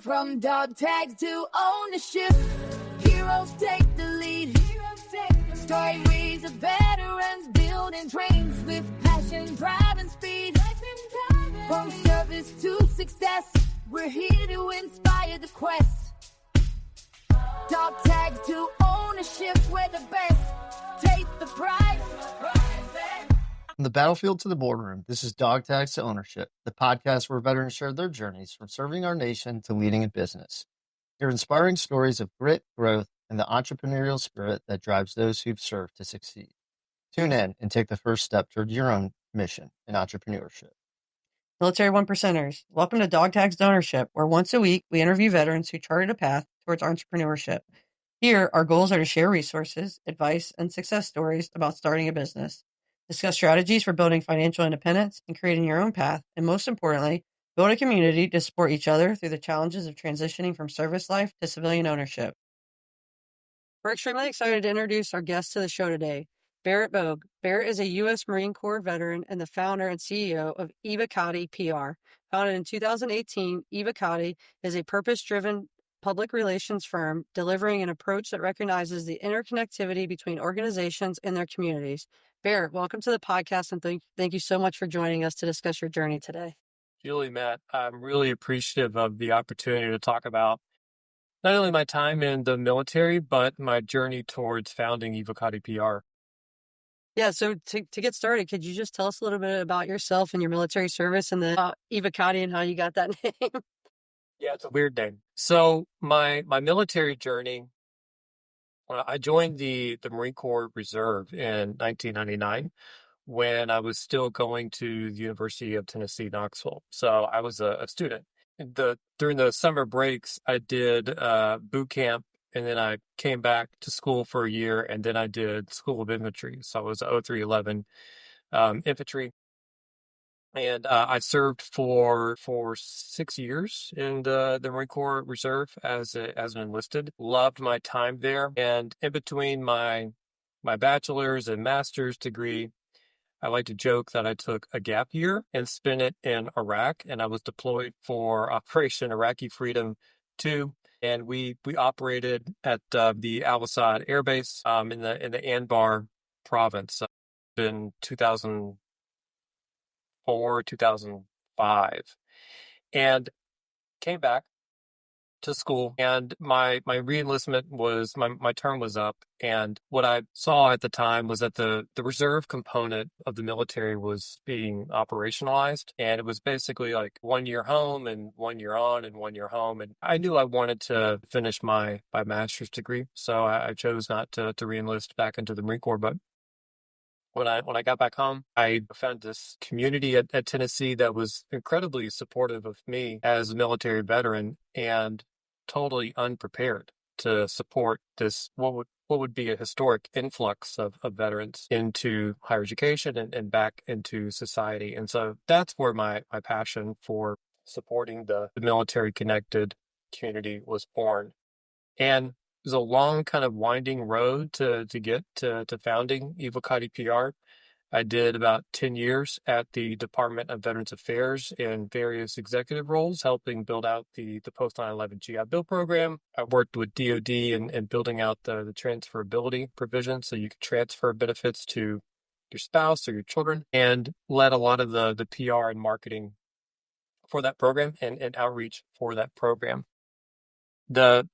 From dog tags to ownership, heroes take the lead. Stories of veterans building dreams with passion, drive, and speed. From service to success, we're here to inspire the quest. Dog tags to ownership, we're the best. Take the prize. From the battlefield to the boardroom, this is Dog Tags to Ownership, the podcast where veterans share their journeys from serving our nation to leading in business. Hear inspiring stories of grit, growth, and the entrepreneurial spirit that drives those who've served to succeed. Tune in and take the first step toward your own mission in entrepreneurship. Military One Percenters, welcome to Dog Tags to Ownership, where once a week we interview veterans who charted a path towards entrepreneurship. Here, our goals are to share resources, advice, and success stories about starting a business, discuss strategies for building financial independence and creating your own path, and most importantly, build a community to support each other through the challenges of transitioning from service life to civilian ownership. We're extremely excited to introduce our guest to the show today, Barrett Bogue. Barrett is a U.S. Marine Corps veteran and the founder and CEO of Evocati PR. Founded in 2018, Evocati is a purpose-driven public relations firm delivering an approach that recognizes the interconnectivity between organizations and their communities. Barrett, welcome to the podcast, and thank you so much for joining us to discuss your journey today. Julie, Matt, I'm really appreciative of the opportunity to talk about not only my time in the military, but my journey towards founding Evocati PR. Yeah, so to get started, could you just tell us a little bit about yourself and your military service and the Evocati and how you got that name? Yeah, it's a weird name. So my military journey, I joined the Marine Corps Reserve in 1999 when I was still going to the University of Tennessee, Knoxville. So I was a student. During the summer breaks, I did boot camp, and then I came back to school for a year, and then I did School of Infantry. So I was 0311 infantry. And I served for 6 years in the Marine Corps Reserve as an enlisted. Loved my time there. And in between my bachelor's and master's degree, I like to joke that I took a gap year and spent it in Iraq, and I was deployed for Operation Iraqi Freedom 2. And we operated at the Al Asad Air Base in the Anbar province in 2004, 2005, and came back to school. And my reenlistment was my term was up. And what I saw at the time was that the reserve component of the military was being operationalized. And it was basically like 1 year home and 1 year on and 1 year home. And I knew I wanted to finish my master's degree. So I chose not to reenlist back into the Marine Corps. But when I got back home, I found this community at Tennessee that was incredibly supportive of me as a military veteran and totally unprepared to support this, what would be a historic influx of veterans into higher education and back into society. And so that's where my passion for supporting the military connected community was born. And it was a long kind of winding road to get to founding Evocati PR. I did about 10 years at the Department of Veterans Affairs in various executive roles, helping build out the post 9/11 GI Bill program. I worked with DoD in building out the transferability provision so you could transfer benefits to your spouse or your children, and led a lot of the PR and marketing for that program and outreach for that program. The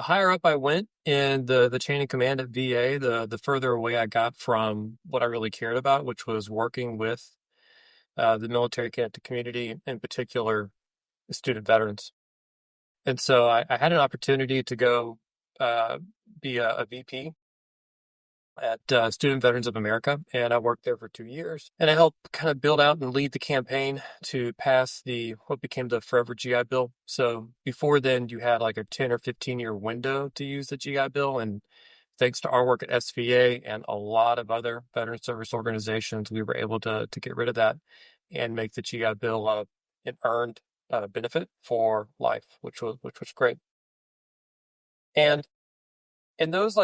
higher up I went in the chain of command at VA, the further away I got from what I really cared about, which was working with the military connected community, in particular, student veterans. And so I had an opportunity to go be a VP at Student Veterans of America, and I worked there for 2 years. And I helped kind of build out and lead the campaign to pass what became the Forever GI Bill. So before then, you had like a 10 or 15-year window to use the GI Bill, and thanks to our work at SVA and a lot of other veteran service organizations, we were able to get rid of that and make the GI Bill an earned benefit for life, which was great. And in those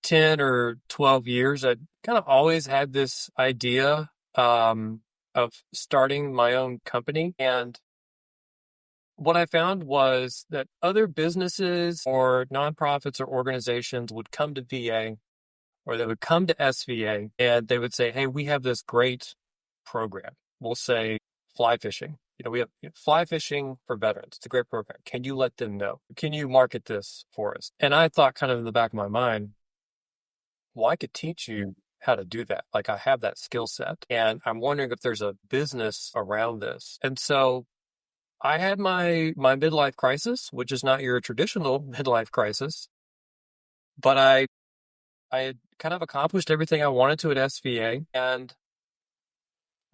10 or 12 years, I kind of always had this idea of starting my own company. And what I found was that other businesses or nonprofits or organizations would come to VA or they would come to SVA and they would say, hey, we have this great program. We'll say fly fishing. We have fly fishing for veterans. It's a great program. Can you let them know? Can you market this for us? And I thought kind of in the back of my mind, well, I could teach you how to do that. Like I have that skill set. And I'm wondering if there's a business around this. And so I had my midlife crisis, which is not your traditional midlife crisis, but I had kind of accomplished everything I wanted to at SVA, and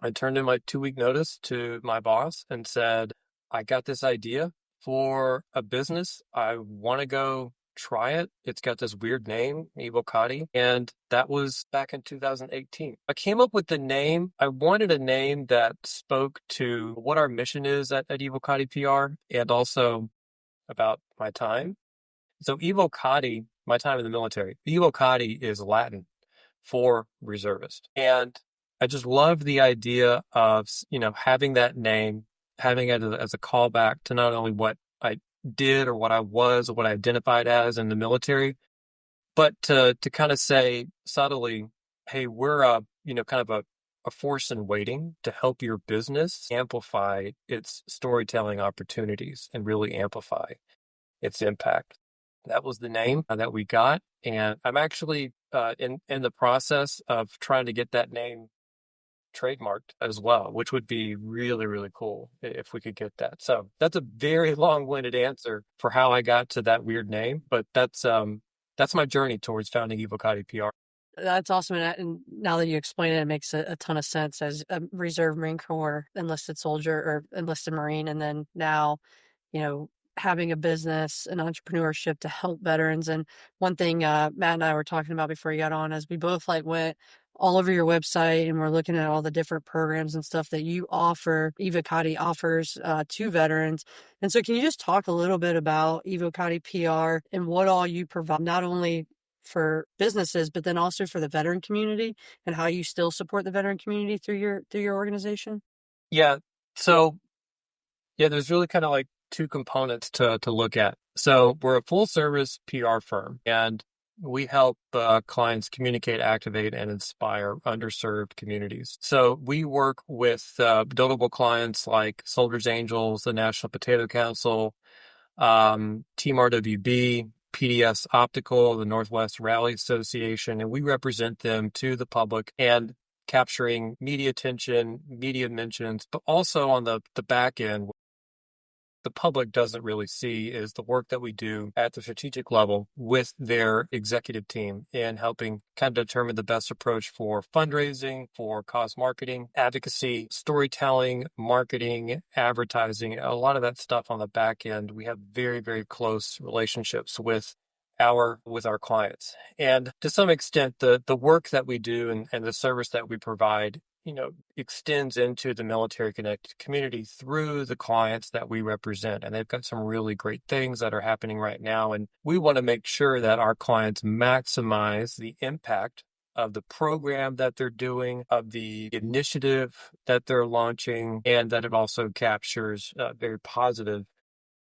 I turned in my 2-week notice to my boss and said, I got this idea for a business. I want to go try it. It's got this weird name, Evocati. And that was back in 2018. I came up with the name. I wanted a name that spoke to what our mission is at Evocati PR and also about my time. So Evocati, my time in the military, Evocati is Latin for reservist. And I just love the idea of, having that name, having it as a callback to not only what I did or what I was or what I identified as in the military, but to kind of say subtly, hey, we're kind of a force in waiting to help your business amplify its storytelling opportunities and really amplify its impact. That was the name that we got. And I'm actually in the process of trying to get that name trademarked as well, which would be really, really cool if we could get that. So that's a very long-winded answer for how I got to that weird name, but that's my journey towards founding Evocati PR. That's awesome. And now that you explain it, it makes a ton of sense as a Reserve Marine Corps enlisted soldier or enlisted Marine. And then now, having a business and entrepreneurship to help veterans. And one thing Matt and I were talking about before you got on is we both went all over your website and we're looking at all the different programs and stuff that you offer, Evocati offers to veterans. And so can you just talk a little bit about Evocati PR and what all you provide, not only for businesses, but then also for the veteran community and how you still support the veteran community through your organization? Yeah. So there's really kind of like two components to look at. So we're a full service PR firm and we help clients communicate, activate, and inspire underserved communities. So we work with notable clients like Soldiers Angels, the National Potato Council, Team RWB, PDS Optical, the Northwest Rally Association, and we represent them to the public and capturing media attention, media mentions, but also on the back end, the public doesn't really see is the work that we do at the strategic level with their executive team in helping kind of determine the best approach for fundraising, for cause marketing, advocacy, storytelling, marketing, advertising, a lot of that stuff on the back end. We have very, very close relationships with our clients. And to some extent, the work that we do and the service that we provide extends into the military connected community through the clients that we represent. And they've got some really great things that are happening right now. And we want to make sure that our clients maximize the impact of the program that they're doing, of the initiative that they're launching, and that it also captures very positive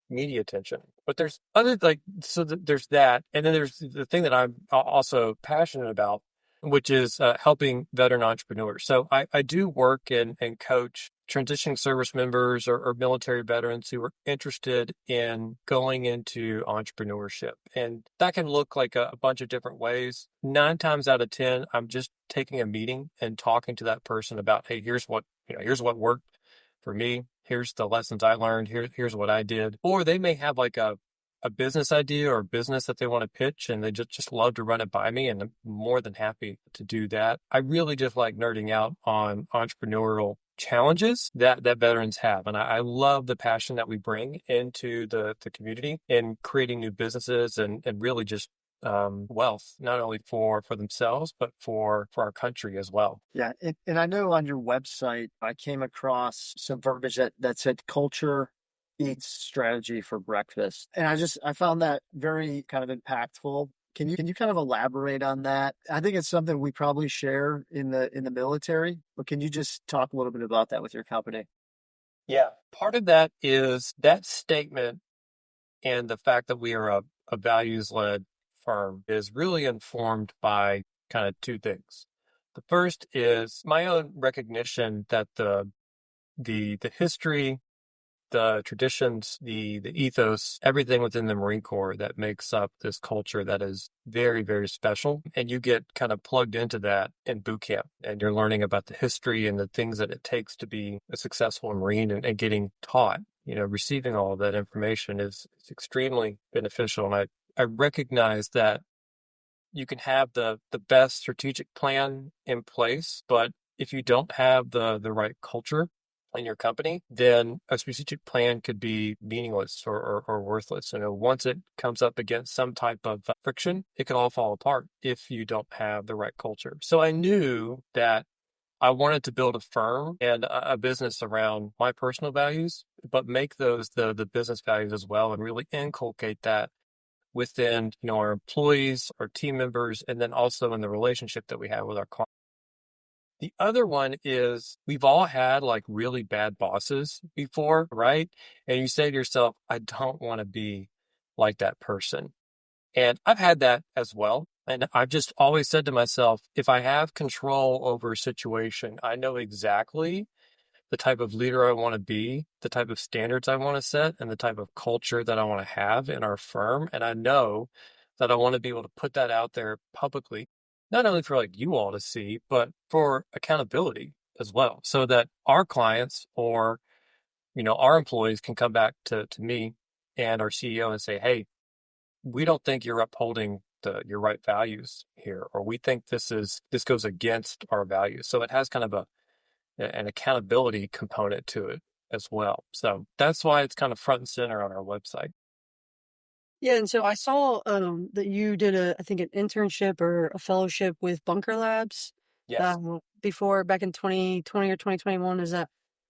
media attention. But there's other there's that. And then there's the thing that I'm also passionate about, which is helping veteran entrepreneurs. So I do work and coach transitioning service members or military veterans who are interested in going into entrepreneurship. And that can look like a bunch of different ways. 9 times out of 10, I'm just taking a meeting and talking to that person about, hey, here's what worked for me. Here's the lessons I learned. Here's what I did. Or they may have like a business idea or business that they want to pitch and they just love to run it by me, and I'm more than happy to do that. I really just like nerding out on entrepreneurial challenges that veterans have. And I love the passion that we bring into the community in creating new businesses and really just wealth, not only for themselves, but for our country as well. Yeah. And I know on your website, I came across some verbiage that said culture eats strategy for breakfast. And I found that very kind of impactful. Can you kind of elaborate on that? I think it's something we probably share in the military, but can you just talk a little bit about that with your company? Yeah. Part of that is that statement, and the fact that we are a values led firm is really informed by kind of two things. The first is my own recognition that the history, the traditions, the ethos, everything within the Marine Corps that makes up this culture that is very, very special. And you get kind of plugged into that in boot camp, and you're learning about the history and the things that it takes to be a successful Marine, and getting taught, receiving all of that information is extremely beneficial. And I recognize that you can have the best strategic plan in place, but if you don't have the right culture in your company, then a strategic plan could be meaningless or worthless. Once it comes up against some type of friction, it could all fall apart if you don't have the right culture. So I knew that I wanted to build a firm and a business around my personal values, but make those the business values as well, and really inculcate that within our employees, our team members, and then also in the relationship that we have with our clients. The other one is we've all had like really bad bosses before, right? And you say to yourself, I don't want to be like that person. And I've had that as well. And I've just always said to myself, if I have control over a situation, I know exactly the type of leader I want to be, the type of standards I want to set, and the type of culture that I want to have in our firm. And I know that I want to be able to put that out there publicly, not only for like you all to see, but for accountability as well, so that our clients or, our employees can come back to me and our CEO and say, hey, we don't think you're upholding your right values here, or we think this goes against our values. So it has kind of an accountability component to it as well. So that's why it's kind of front and center on our website. Yeah, and so I saw that you did I think an internship or a fellowship with Bunker Labs Yes. before back in 2020 or 2021. Is that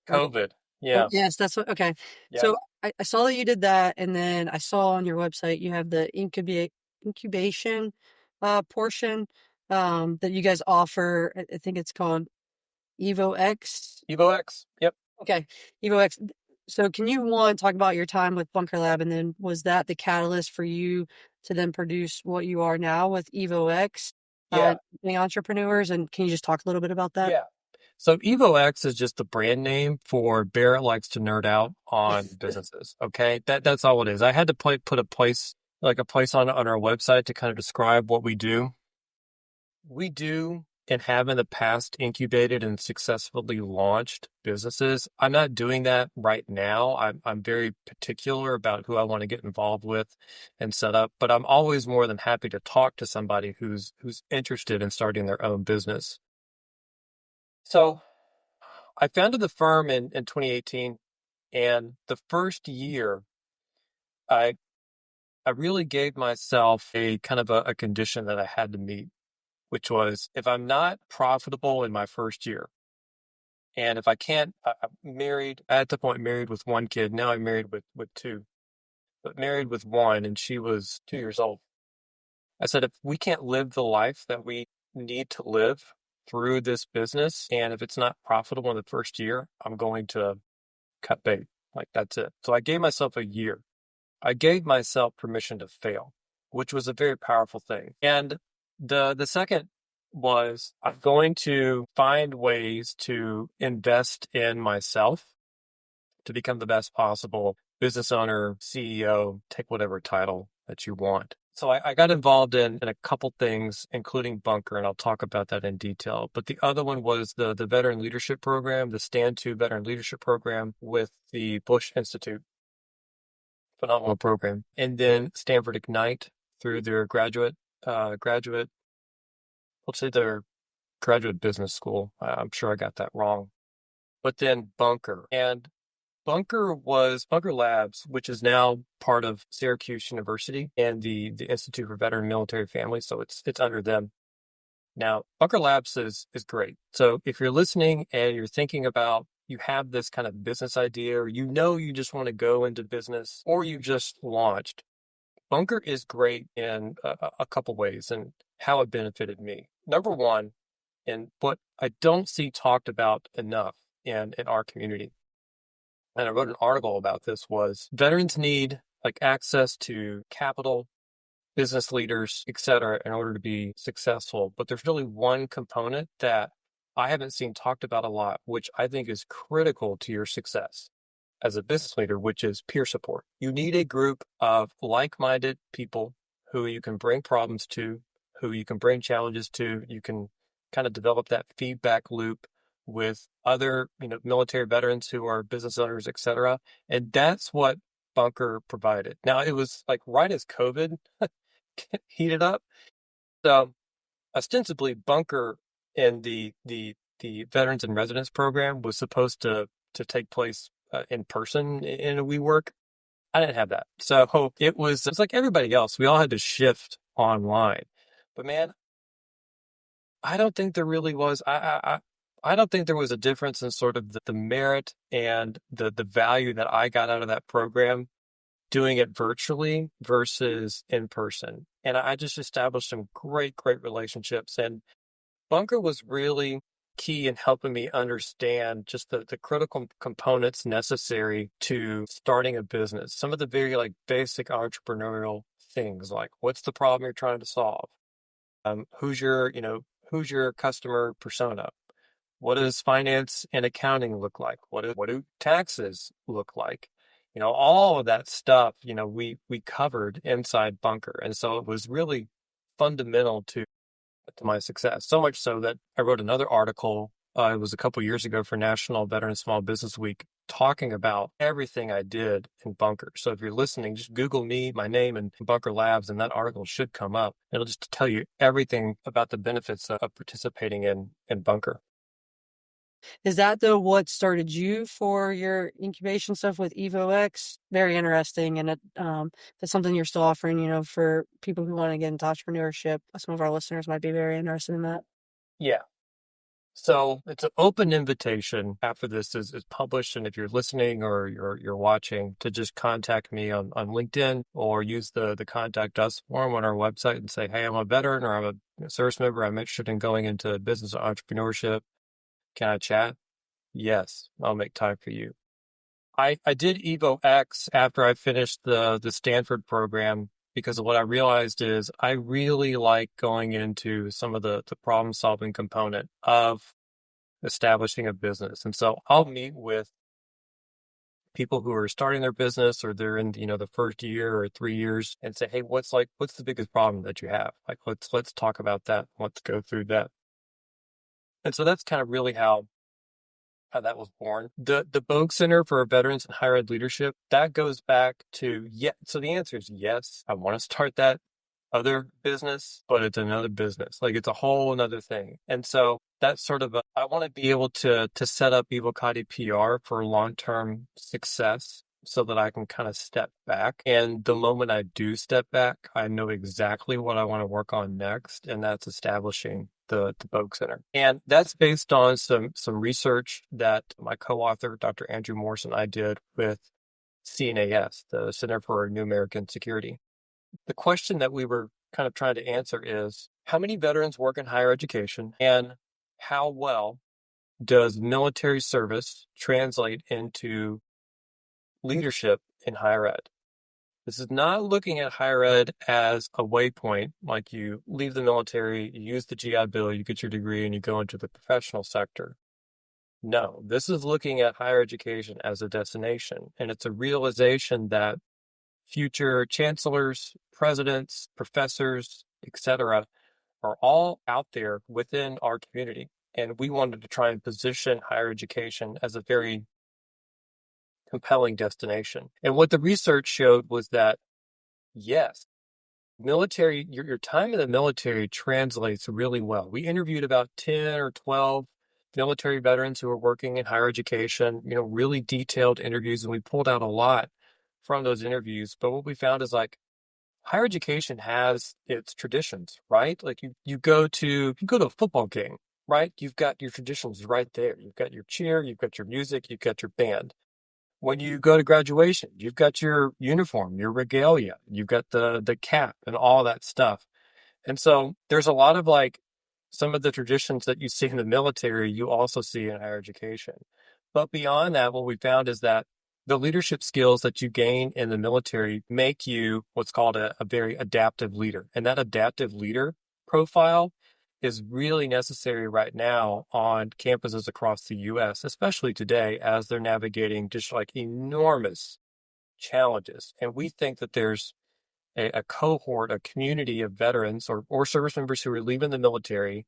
right? COVID. Oh, Yeah. yes, that's what. Okay, Yeah. so I saw that you did that, and then I saw on your website you have the incubation portion that you guys offer. I think it's called EvoX. EvoX. Yep. Okay, EvoX. So can you talk about your time with Bunker Lab, and then was that the catalyst for you to then produce what you are now with EvoX, Yeah. the entrepreneurs? And can you just talk a little bit about that? Yeah. So EvoX is just the brand name for Barrett likes to nerd out on businesses. Okay. That's all it is. I had to put a place on our website to kind of describe what we do. We do and have in the past incubated and successfully launched businesses. I'm not doing that right now. I'm very particular about who I want to get involved with and set up, but I'm always more than happy to talk to somebody who's interested in starting their own business. So I founded the firm in 2018, and the first year I I really gave myself a kind of a condition that I had to meet, which was if I'm not profitable in my first year, and if I can't, I'm married at the point, married with one kid. Now I'm married with two, but married with one, and she was 2 years old. I said, if we can't live the life that we need to live through this business, and if it's not profitable in the first year, I'm going to cut bait. Like that's it. So I gave myself a year. I gave myself permission to fail, which was a very powerful thing. And the second was I'm going to find ways to invest in myself to become the best possible business owner, CEO, take whatever title that you want. So I got involved in a couple things, including Bunker, and I'll talk about that in detail. But the other one was the Veteran Leadership Program, the Stand To Veteran Leadership Program with the Bush Institute. Phenomenal program. And then Stanford Ignite through their let's say their graduate business school. I'm sure I got that wrong. But then Bunker. And Bunker Labs, which is now part of Syracuse University and the Institute for Veteran Military Families. So it's under them. Now, Bunker Labs is great. So if you're listening and you're thinking about you have this kind of business idea, or you just want to go into business, or you just launched, Bunker is great in a couple ways and how it benefited me. Number one, and what I don't see talked about enough in our community, and I wrote an article about this, was veterans need like access to capital, business leaders, et cetera, in order to be successful. But there's really one component that I haven't seen talked about a lot, which I think is critical to your success as a business leader, which is peer support. You need a group of like-minded people who you can bring problems to, who you can bring challenges to. You can kind of develop that feedback loop with other, military veterans who are business owners, et cetera. And that's what Bunker provided. Now, it was like right as COVID heated up. So ostensibly Bunker in the veterans and residence program was supposed to take place in person in a WeWork. I didn't have that. So it's like everybody else. We all had to shift online. But man, I don't think there really was. I don't think there was a difference in sort of the merit and the value that I got out of that program doing it virtually versus in person. And I just established some great relationships. And Bunker was really key in helping me understand just the critical components necessary to starting a business. Some of the very like basic entrepreneurial things, like what's the problem you're trying to solve? Who's your customer persona? What does finance and accounting look like? What do taxes look like? All of that stuff, we covered inside Bunker. And so it was really fundamental to my success. So much so that I wrote another article, it was a couple years ago for National Veteran Small Business Week, talking about everything I did in Bunker. So if you're listening, just Google me, my name, and Bunker Labs, and that article should come up. It'll just tell you everything about the benefits of participating in Bunker. Is that though what started you for your incubation stuff with EvoX? Very interesting, and that's something you're still offering, for people who want to get into entrepreneurship. Some of our listeners might be very interested in that. Yeah. So it's an open invitation after this is published. And if you're listening or you're watching, to just contact me on LinkedIn or use the contact us form on our website and say, hey, I'm a veteran or I'm a service member. I'm interested in going into business or entrepreneurship. Can I chat? Yes, I'll make time for you. I did EvoX after I finished the Stanford program, because what I realized is I really like going into some of the problem solving component of establishing a business. And so I'll meet with people who are starting their business, or they're in, the first year or 3 years, and say, hey, what's the biggest problem that you have? Like, let's talk about that. Let's go through that. And so that's kind of really how that was born. The Bogue Center for Veterans and Higher Ed Leadership, that goes back to, so the answer is yes, I want to start that other business, but it's another business. Like, it's a whole another thing. And so that's sort of I want to be able to set up Evocati PR for long-term success, so that I can kind of step back. And the moment I do step back, I know exactly what I want to work on next, and that's establishing the Bogue Center. And that's based on some research that my co-author, Dr. Andrew Morse, and I did with CNAS, the Center for New American Security. The question that we were kind of trying to answer is, how many veterans work in higher education, and how well does military service translate into leadership in higher ed? This is not looking at higher ed as a waypoint, like you leave the military, you use the GI Bill, you get your degree, and you go into the professional sector. No, this is looking at higher education as a destination. And it's a realization that future chancellors, presidents, professors, etc., are all out there within our community. And we wanted to try and position higher education as a very compelling destination. And what the research showed was that, yes, military, your time in the military translates really well. We interviewed about 10 or 12 military veterans who are working in higher education, really detailed interviews, and we pulled out a lot from those interviews. But what we found is, like, higher education has its traditions, right? Like, you go to a football game, right? You've got your traditions right there. You've got your cheer, you've got your music, you've got your band. When you go to graduation, you've got your uniform, your regalia, you've got the cap and all that stuff. And so there's a lot of, like, some of the traditions that you see in the military, you also see in higher education. But beyond that, what we found is that the leadership skills that you gain in the military make you what's called a very adaptive leader. And that adaptive leader profile is really necessary right now on campuses across the US, especially today as they're navigating just like enormous challenges. And we think that there's a cohort, a community of veterans or service members who are leaving the military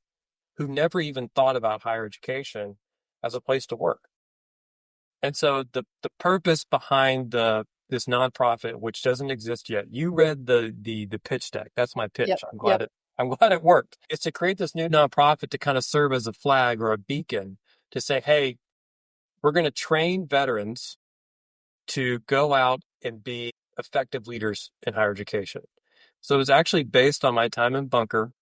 who never even thought about higher education as a place to work. And so the purpose behind this nonprofit, which doesn't exist yet, you read the pitch deck. That's my pitch. Yep, I'm glad it worked. It's to create this new nonprofit to kind of serve as a flag or a beacon to say, hey, we're going to train veterans to go out and be effective leaders in higher education. So it's actually based on my time in bunker.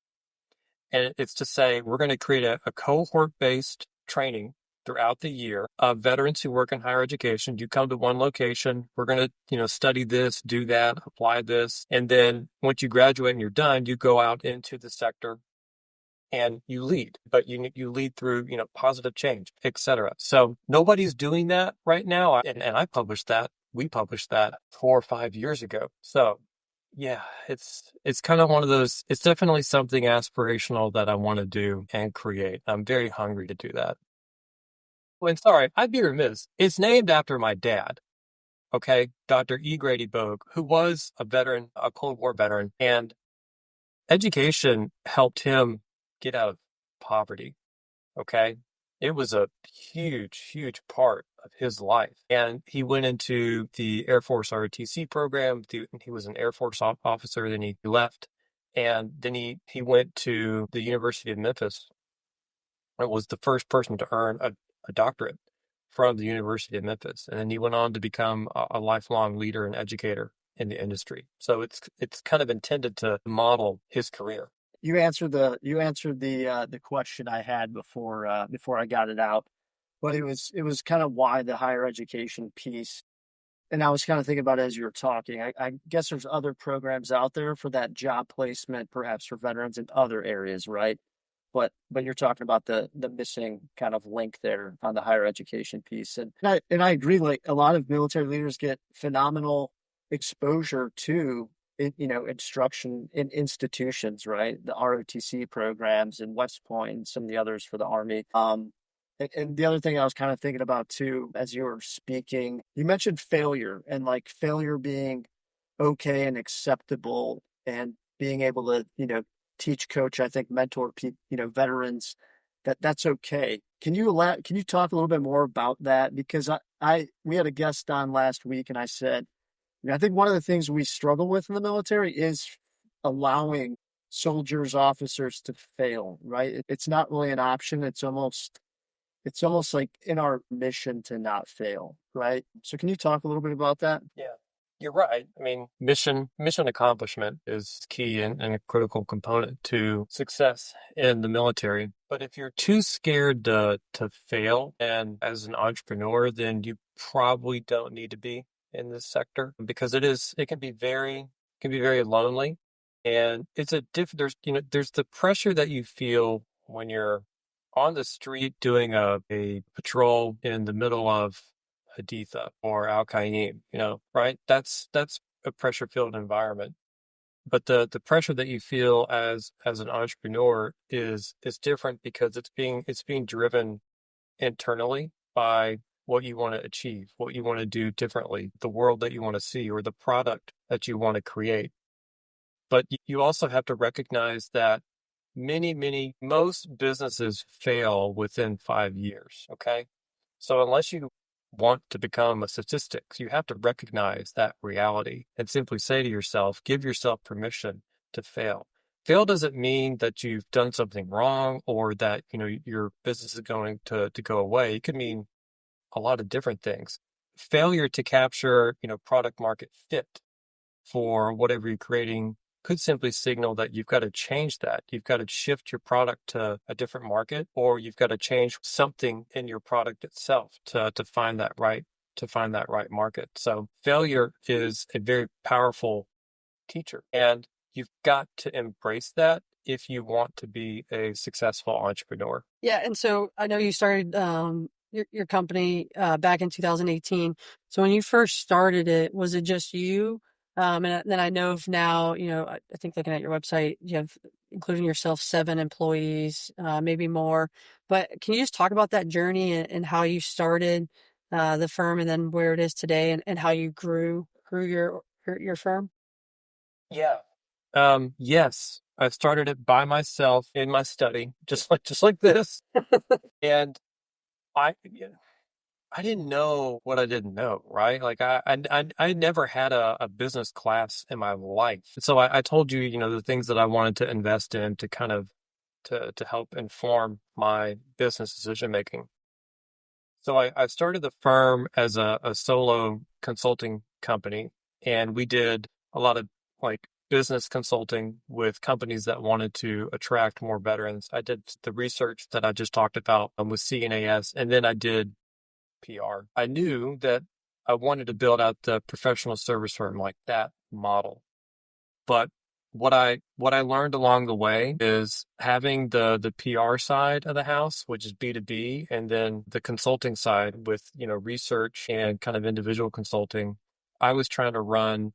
And it's to say we're going to create a cohort-based training throughout the year of veterans who work in higher education. You come to one location, we're going to, study this, do that, apply this. And then once you graduate and you're done, you go out into the sector and you lead, but you lead through, positive change, et cetera. So nobody's doing that right now. And we published that 4 or 5 years ago. So yeah, it's kind of one of those, it's definitely something aspirational that I want to do and create. I'm very hungry to do that. And sorry, I'd be remiss. It's named after my dad. Okay. Dr. E. Grady Bogue, who was a veteran, a Cold War veteran, and education helped him get out of poverty. Okay. It was a huge, huge part of his life. And he went into the Air Force ROTC program. He was an Air Force officer. Then he left. And then he went to the University of Memphis. It was the first person to earn a doctorate from the University of Memphis. And then he went on to become a lifelong leader and educator in the industry. So it's kind of intended to model his career. You answered the question I had before I got it out, but it was kind of why the higher education piece. And I was kind of thinking about it as you were talking. I guess there's other programs out there for that job placement, perhaps for veterans in other areas, right? But you're talking about the missing kind of link there on the higher education piece, and I agree. Like a lot of military leaders get phenomenal exposure to instruction in institutions, right? The ROTC programs and West Point and some of the others for the Army. And the other thing I was kind of thinking about too, as you were speaking, you mentioned failure and like failure being okay and acceptable and being able to, teach, coach, I think mentor veterans that's okay. Can you talk a little bit more about that? Because we had a guest on last week and I said, I think one of the things we struggle with in the military is allowing soldiers, officers to fail, right? It's not really an option. It's almost like in our mission to not fail, right? So can you talk a little bit about that? Yeah, you're right. I mean, mission accomplishment is key and a critical component to success in the military. But if you're too scared to fail, and as an entrepreneur, then you probably don't need to be in this sector because it can be very lonely, and it's there's the pressure that you feel when you're on the street doing a patrol in the middle of Haditha or Al Qaim, right? That's a pressure filled environment. But the pressure that you feel as an entrepreneur is different because it's being driven internally by what you want to achieve, what you want to do differently, the world that you want to see, or the product that you want to create. But you also have to recognize that most businesses fail within 5 years. Okay. So unless you want to become a statistic, you have to recognize that reality and simply say to yourself, give yourself permission to fail. Fail doesn't mean that you've done something wrong or that, your business is going to go away. It could mean a lot of different things. Failure to capture, product market fit for whatever you're creating could simply signal that you've got to change that. You've got to shift your product to a different market, or you've got to change something in your product itself to find that right market. So failure is a very powerful teacher, and you've got to embrace that if you want to be a successful entrepreneur. Yeah, and so I know you started your company back in 2018. So when you first started it, was it just you? And then I know of now, I think looking at your website, you have, including yourself, 7 employees, maybe more. But can you just talk about that journey and how you started the firm, and then where it is today, and how you grew your firm? Yeah. Yes, I started it by myself in my study, just like this. And I yeah, I didn't know what I didn't know, right? Like I never had a business class in my life. So I told you, the things that I wanted to invest in to kind of to help inform my business decision making. So I started the firm as a solo consulting company, and we did a lot of like business consulting with companies that wanted to attract more veterans. I did the research that I just talked about with CNAS, and then I did PR. I knew that I wanted to build out the professional service firm like that model. But what I learned along the way is having the PR side of the house, which is B2B, and then the consulting side with, research and kind of individual consulting. I was trying to run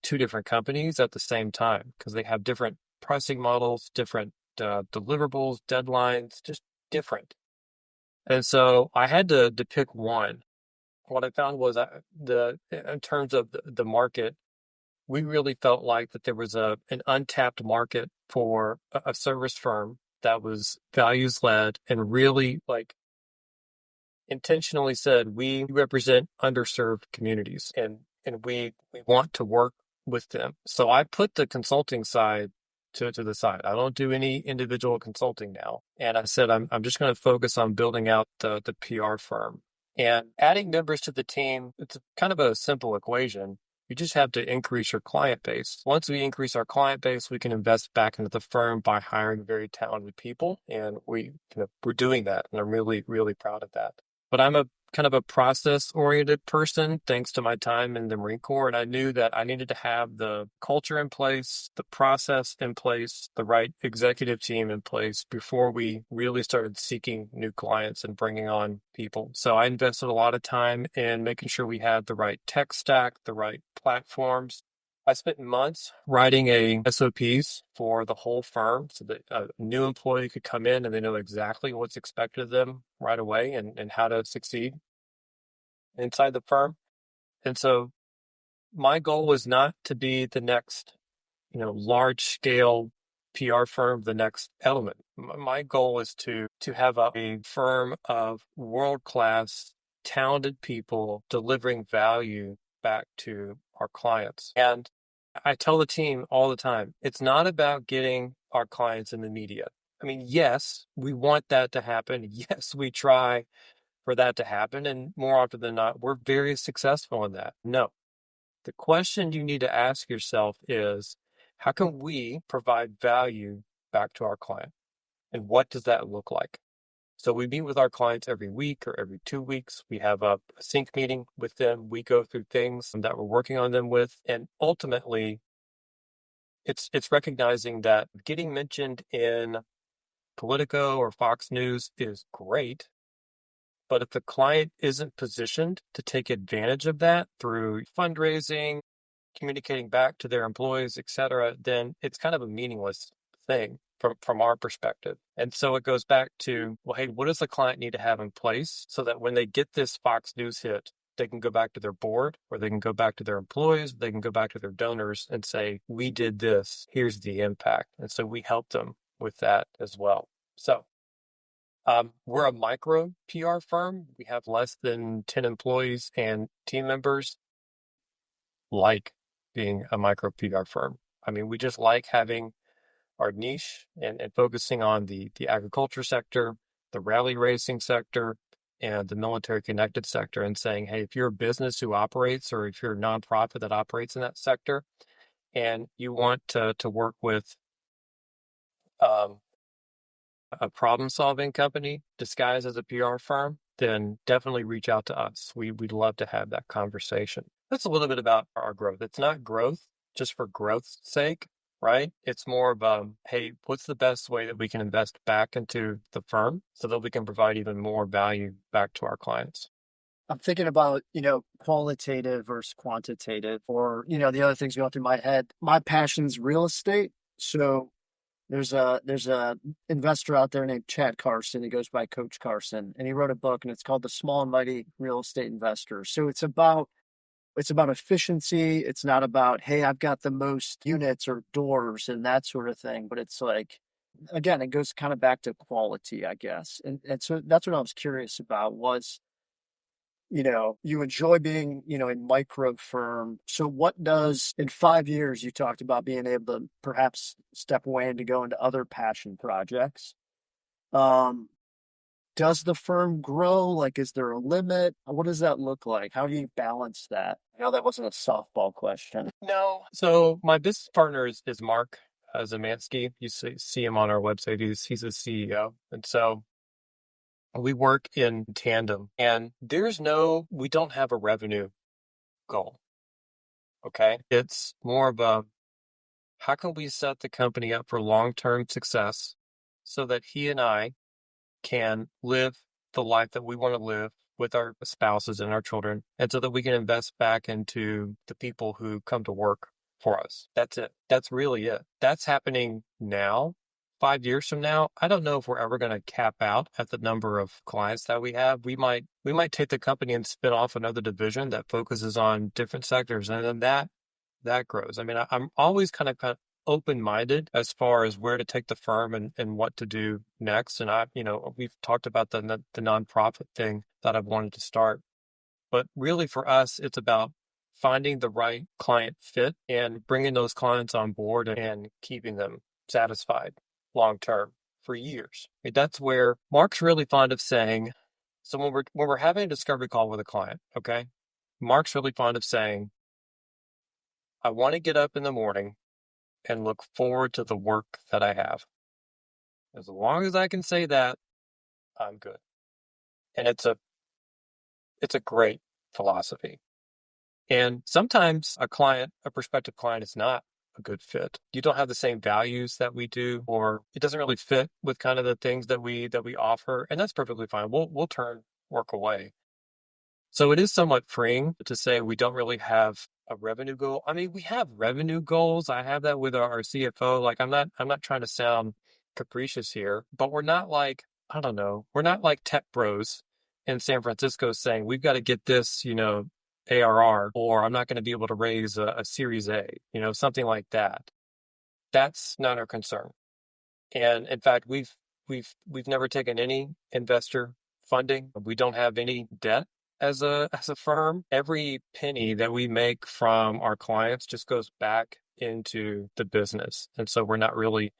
2 different companies at the same time because they have different pricing models, different deliverables, deadlines, just different. And so I had to pick one. What I found was in terms of the market, we really felt like that there was an untapped market for a service firm that was values led and really like intentionally said we represent underserved communities and we want to work with them. So I put the consulting side to the side. I don't do any individual consulting now. And I said I'm just going to focus on building out the PR firm. And adding members to the team, it's kind of a simple equation. You just have to increase your client base. Once we increase our client base, we can invest back into the firm by hiring very talented people. And we're doing that. And I'm really, really proud of that. But I'm a kind of a process oriented person thanks to my time in the Marine Corps. And I knew that I needed to have the culture in place, the process in place, the right executive team in place before we really started seeking new clients and bringing on people. So I invested a lot of time in making sure we had the right tech stack, the right platforms. I spent months writing SOPs for the whole firm so that a new employee could come in and they know exactly what's expected of them right away and how to succeed inside the firm. And so my goal was not to be the next, large scale PR firm, the next Element. My goal was to have a firm of world class, talented people delivering value back to our clients. And I tell the team all the time, it's not about getting our clients in the media. I mean, yes, we want that to happen. Yes, we try for that to happen. And more often than not, we're very successful in that. No, the question you need to ask yourself is, how can we provide value back to our client? And what does that look like? So we meet with our clients every week or every 2 weeks. We have a sync meeting with them. We go through things that we're working on them with. And ultimately, it's recognizing that getting mentioned in Politico or Fox News is great. But if the client isn't positioned to take advantage of that through fundraising, communicating back to their employees, et cetera, then it's kind of a meaningless thing from our perspective. And so it goes back to, well, hey, what does the client need to have in place so that when they get this Fox News hit, they can go back to their board or they can go back to their employees, they can go back to their donors and say, we did this, here's the impact. And so we help them with that as well. So we're a micro PR firm. We have less than 10 employees and team members like being a micro PR firm. I mean, we just like having our niche and focusing on the agriculture sector, the rally racing sector, and the military connected sector and saying, hey, if you're a business who operates or if you're a nonprofit that operates in that sector and you want to work with um, a problem solving company disguised as a PR firm, then definitely reach out to us. We'd love to have that conversation. That's a little bit about our growth. It's not growth just for growth's sake, right? It's more of, hey, what's the best way that we can invest back into the firm so that we can provide even more value back to our clients? I'm thinking about, qualitative versus quantitative, or, the other things going through my head. My passion's real estate. So there's a investor out there named Chad Carson. He goes by Coach Carson, and he wrote a book, and it's called The Small and Mighty Real Estate Investor. So it's about efficiency. It's not about, hey, I've got the most units or doors and that sort of thing. But it's like, again, it goes kind of back to quality, I guess. And so that's what I was curious about was, you enjoy being, a micro firm. So what does, in 5 years, you talked about being able to perhaps step away and to go into other passion projects. Um, does the firm grow? Like, is there a limit? What does that look like? How do you balance that? I know that wasn't a softball question. No. So my business partner is Mark Zamansky. You see him on our website. He's a CEO. And so we work in tandem, and we don't have a revenue goal. Okay. It's more of how can we set the company up for long-term success so that he and I can live the life that we want to live with our spouses and our children, and so that we can invest back into the people who come to work for us. That's it. That's really it. That's happening now. 5 years from now, I don't know if we're ever going to cap out at the number of clients that we have. We might take the company and spin off another division that focuses on different sectors, and then that grows. I mean, I'm always kind of open-minded as far as where to take the firm and what to do next. And we've talked about the nonprofit thing that I've wanted to start, but really for us, it's about finding the right client fit and bringing those clients on board and keeping them satisfied long-term for years. That's where Mark's really fond of saying, so when we're having a discovery call with a client, okay, Mark's really fond of saying, I want to get up in the morning and look forward to the work that I have. As long as I can say that, I'm good. And it's a great philosophy. And sometimes a prospective client is not a good fit. You don't have the same values that we do, or it doesn't really fit with kind of the things that we offer, and that's perfectly fine. We'll turn work away. So it is somewhat freeing to say we don't really have a revenue goal. I mean, we have revenue goals. I have that with our CFO. Like, I'm not trying to sound capricious here, but we're not like, I don't know, we're not like tech bros in San Francisco saying we've got to get this, ARR, or I'm not going to be able to raise a Series A, something like that. That's not our concern. And in fact, we've never taken any investor funding. We don't have any debt as a firm. Every penny that we make from our clients just goes back into the business. And so we're not really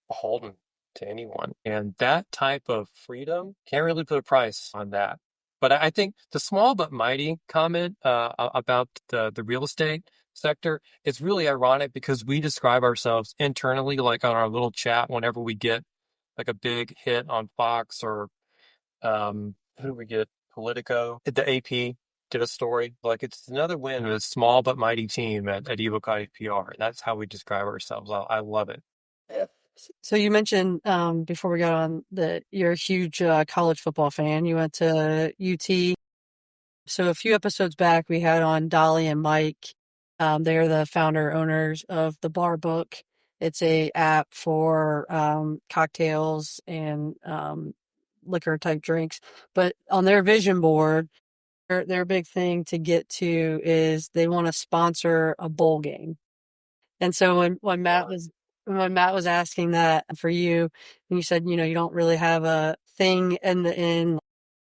beholden to anyone. And that type of freedom can't really put a price on that. But I think the small but mighty comment about the real estate sector is really ironic because we describe ourselves internally, like on our little chat, whenever we get like a big hit on Fox or who do we get? Politico. The AP did a story. Like, it's another win with a small but mighty team at Evocati PR. And that's how we describe ourselves. I love it. So you mentioned before we got on that you're a huge college football fan. You went to UT. So a few episodes back, we had on Dolly and Mike. They are the founder owners of the Bar Book. It's a app for cocktails and liquor type drinks. But on their vision board, their big thing to get to is they want to sponsor a bowl game. And so when Matt was asking that for you, and you said, you don't really have a thing in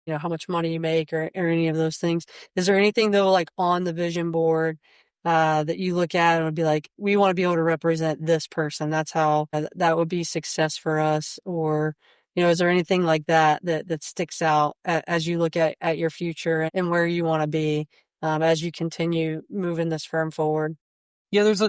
how much money you make or any of those things. Is there anything though, like on the vision board, that you look at and would be like, we want to be able to represent this person. That's how that would be success for us. Or, is there anything like that sticks out as you look at your future and where you want to be, as you continue moving this firm forward? Yeah, there's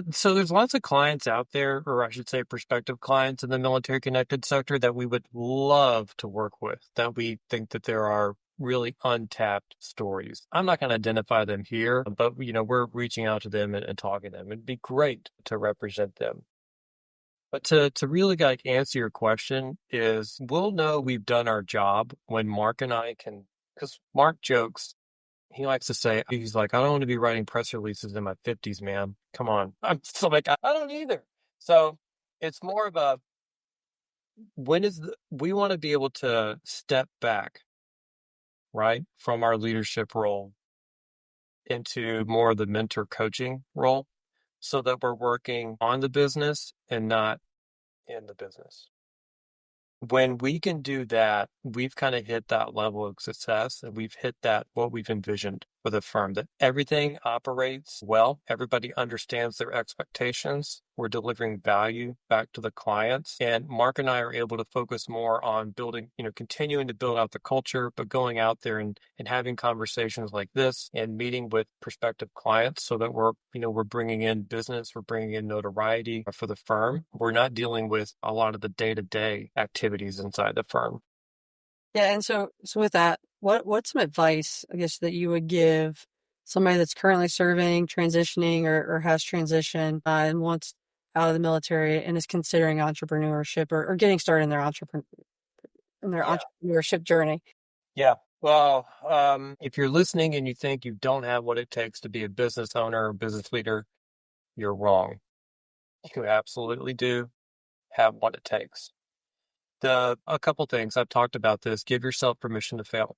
lots of clients out there, or I should say prospective clients in the military connected sector that we would love to work with, that we think that there are really untapped stories. I'm not going to identify them here, but we're reaching out to them and talking to them. It'd be great to represent them. But to really like answer your question is we'll know we've done our job when Mark and I can, because Mark jokes, he likes to say, he's like, I don't want to be writing press releases in my 50s, man. Come on. I'm still like, I don't either. So it's more of a, we want to be able to step back, right, from our leadership role into more of the mentor coaching role so that we're working on the business and not in the business. When we can do that, we've kind of hit that level of success and we've hit that what we've envisioned for the firm, that everything operates well, everybody understands their expectations, we're delivering value back to the clients. And Mark and I are able to focus more on building, continuing to build out the culture, but going out there and having conversations like this and meeting with prospective clients so that we're bringing in business, we're bringing in notoriety for the firm. We're not dealing with a lot of the day-to-day activities inside the firm. Yeah, and so with that, what's some advice, I guess, that you would give somebody that's currently serving, transitioning, or has transitioned and wants out of the military and is considering entrepreneurship or getting started in their entrepreneurship journey? Yeah. Well, if you're listening and you think you don't have what it takes to be a business owner or business leader, you're wrong. You absolutely do have what it takes. A couple things I've talked about this, give yourself permission to fail.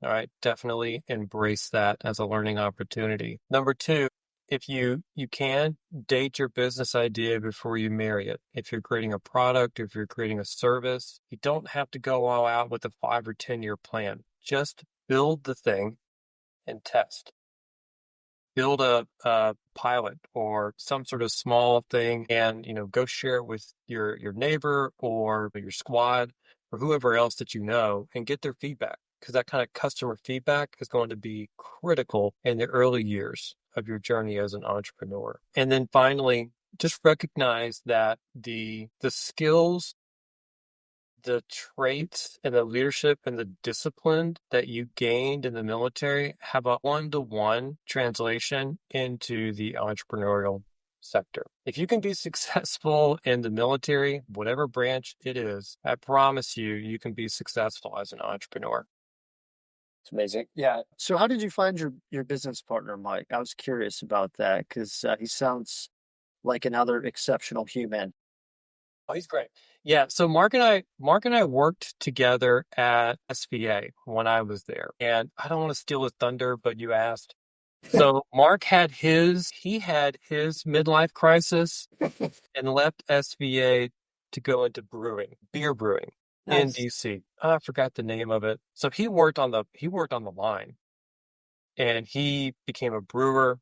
All right. Definitely embrace that as a learning opportunity. Number two, if you can date your business idea before you marry it. If you're creating a product, if you're creating a service, you don't have to go all out with a 5 or 10-year plan. Just build the thing and test. Build a pilot or some sort of small thing and, go share it with your neighbor or your squad or whoever else that you know and get their feedback, because that kind of customer feedback is going to be critical in the early years of your journey as an entrepreneur. And then finally, just recognize that the skills, the traits and the leadership and the discipline that you gained in the military have a one-to-one translation into the entrepreneurial sector. If you can be successful in the military, whatever branch it is, I promise you can be successful as an entrepreneur. It's amazing. Yeah. So how did you find your business partner, Mike? I was curious about that because he sounds like another exceptional human. Oh, he's great. Yeah. So Mark and I worked together at SVA when I was there. And I don't want to steal his thunder, but you asked. So Mark he had his midlife crisis and left SVA to go into beer brewing in Nice. DC. I forgot the name of it. So he worked on the line and he became a brewer.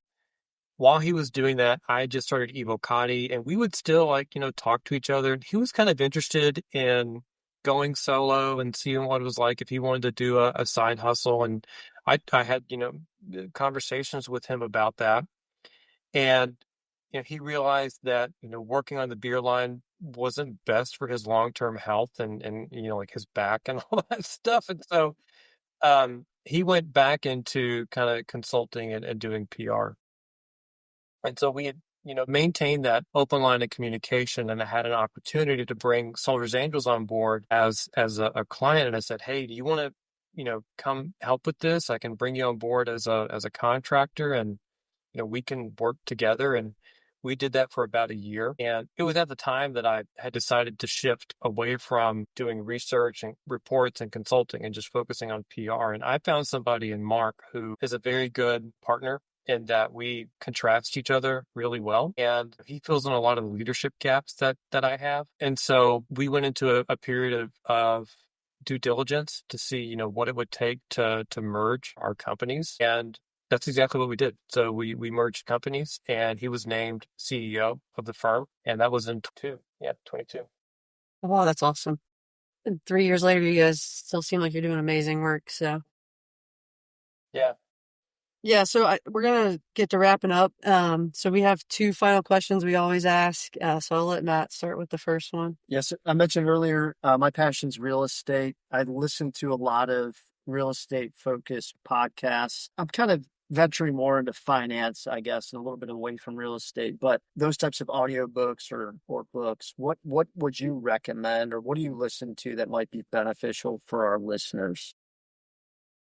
While he was doing that, I just started Evocati and we would still talk to each other. He was kind of interested in going solo and seeing what it was like if he wanted to do a side hustle. And I had, conversations with him about that. And, he realized that, working on the beer line wasn't best for his long-term health and, like his back and all that stuff. And so, he went back into kind of consulting and doing PR. And so we had, maintained that open line of communication, and I had an opportunity to bring Soldiers Angels on board as a client. And I said, hey, do you want to, come help with this? I can bring you on board as a contractor, and we can work together. And we did that for about a year. And it was at the time that I had decided to shift away from doing research and reports and consulting and just focusing on PR. And I found somebody in Mark who is a very good partner in that we contrast each other really well. And he fills in a lot of the leadership gaps that I have. And so we went into a period of due diligence to see, what it would take to merge our companies. And that's exactly what we did. So we merged companies and he was named CEO of the firm. And that was in 22. Oh, wow, that's awesome. And 3 years later, you guys still seem like you're doing amazing work. So Yeah. yeah, so we're gonna get to wrapping up. So we have 2 final questions we always ask. So I'll let Matt start with the first one. Yes, I mentioned earlier, my passion's real estate. I listen to a lot of real estate focused podcasts. I'm kind of venturing more into finance, I guess, and a little bit away from real estate, but those types of audiobooks or books, what would you recommend, or what do you listen to that might be beneficial for our listeners?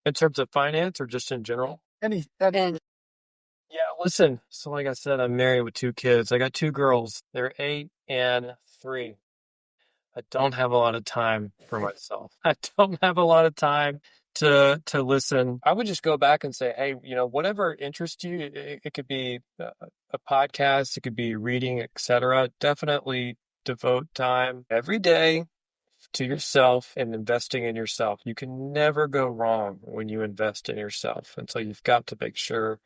In terms of finance or just in general? And Yeah, listen. So like I said, I'm married with 2 kids. I got 2 girls. They're 8 and 3. I don't have a lot of time for myself. I don't have a lot of time to listen. I would just go back and say, hey, whatever interests you, it could be a podcast, it could be reading, etc. Definitely devote time every day to yourself and investing in yourself. You can never go wrong when you invest in yourself. And so you've got to make sure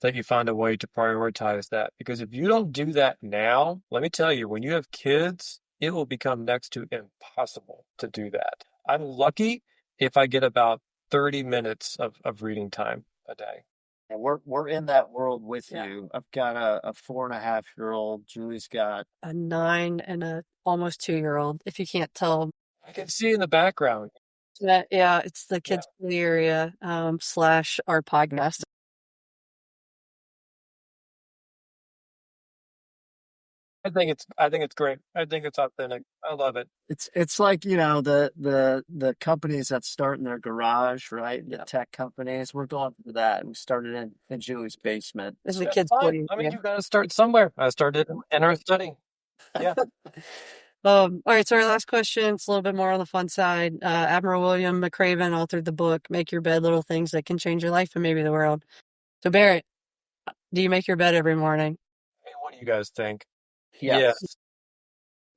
that you find a way to prioritize that. Because if you don't do that now, let me tell you, when you have kids, it will become next to impossible to do that. I'm lucky if I get about 30 minutes of reading time a day. And we're in that world with Yeah. you. I've got a 4.5-year-old. Julie's got A 9 and a almost 2-year-old, if you can't tell. I can see in the background. Yeah, it's the kids play area / our podcast. I think it's great. I think it's authentic. I love it. it's like, the companies that start in their garage, right? The tech companies. We're going for that. We started in Julie's basement. This is the That's kids fine. play I mean, area. you've got to start somewhere. I started in our study. Yeah. All right, so our last question, it's a little bit more on the fun side. Admiral William McRaven authored the book, Make Your Bed, Little Things That Can Change Your Life and Maybe the World. So Barrett, do you make your bed every morning? Hey, what do you guys think? Yes. Yes.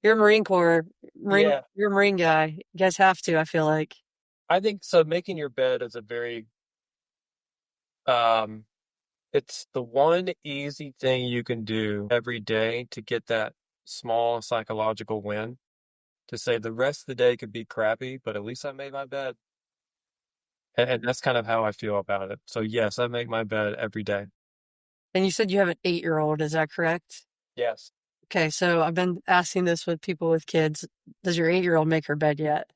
You're a Marine Corps. Yeah. You're a Marine guy. You guys have to, I feel like. I think so. Making your bed is a very, um, it's the one easy thing you can do every day to get that small psychological win to say the rest of the day could be crappy, but at least I made my bed. And that's kind of how I feel about it. So yes, I make my bed every day. And you said you have an 8-year-old, is that correct? Yes. Okay, so I've been asking this with people with kids. Does your 8-year-old make her bed yet?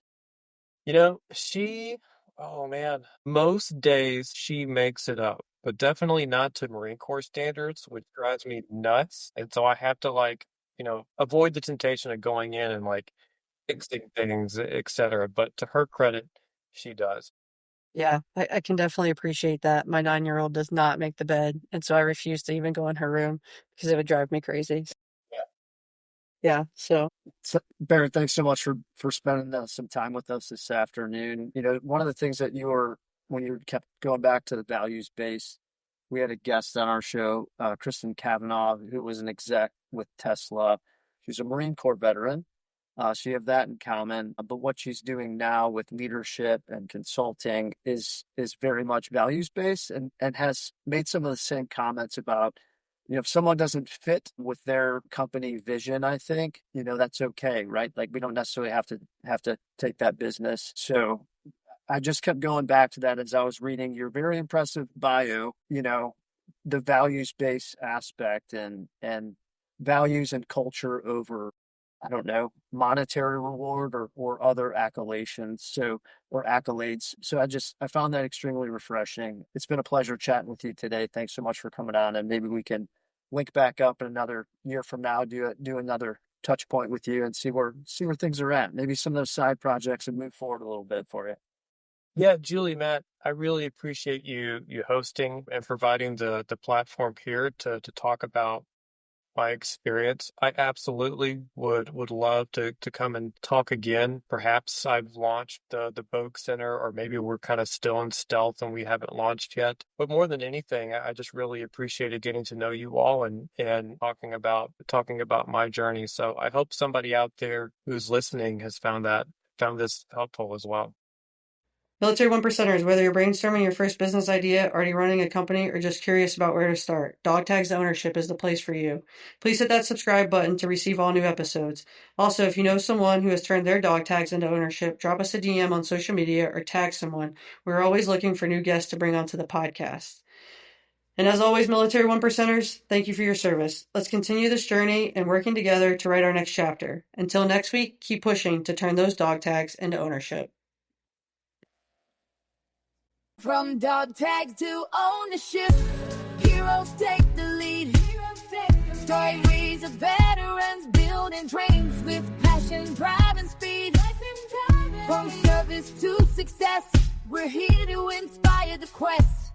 Oh man, most days she makes it up, but definitely not to Marine Corps standards, which drives me nuts. And so I have to avoid the temptation of going in and fixing things, etc. But to her credit, she does. Yeah, I can definitely appreciate that. My 9-year-old does not make the bed, and so I refuse to even go in her room because it would drive me crazy. Yeah. Yeah, so Barrett, thanks so much for spending some time with us this afternoon. One of the things that when you kept going back to the values base, we had a guest on our show, Kristen Kavanaugh, who was an exec with Tesla. She's a Marine Corps veteran. So you have that in common. But what she's doing now with leadership and consulting is very much values based, and has made some of the same comments about, if someone doesn't fit with their company vision, I think, that's okay, right? Like, we don't necessarily have to take that business. So I just kept going back to that as I was reading your very impressive bio, the values based aspect and values and culture over, I don't know, monetary reward or other accolades. Or accolades. So I found that extremely refreshing. It's been a pleasure chatting with you today. Thanks so much for coming on, and maybe we can link back up in another year from now, do another touch point with you and see where things are at. Maybe some of those side projects have moved forward a little bit for you. Yeah, Julie, Matt, I really appreciate you hosting and providing the platform here to talk about my experience. I absolutely would love to come and talk again. Perhaps I've launched the Bogue Center, or maybe we're kind of still in stealth and we haven't launched yet. But more than anything, I just really appreciated getting to know you all and talking about my journey. So I hope somebody out there who's listening has found this helpful as well. Military One Percenters, whether you're brainstorming your first business idea, already running a company, or just curious about where to start, DogTags Ownership is the place for you. Please hit that subscribe button to receive all new episodes. Also, if you know someone who has turned their dog tags into ownership, drop us a DM on social media or tag someone. We're always looking for new guests to bring onto the podcast. And as always, Military One Percenters, thank you for your service. Let's continue this journey and working together to write our next chapter. Until next week, keep pushing to turn those dog tags into ownership. From dog tags to ownership, heroes take the lead. Stories of veterans building dreams with passion, drive, and speed. From service to success, we're here to inspire the quest.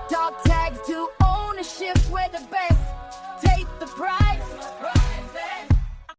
Dog tags to ownership, we're the best.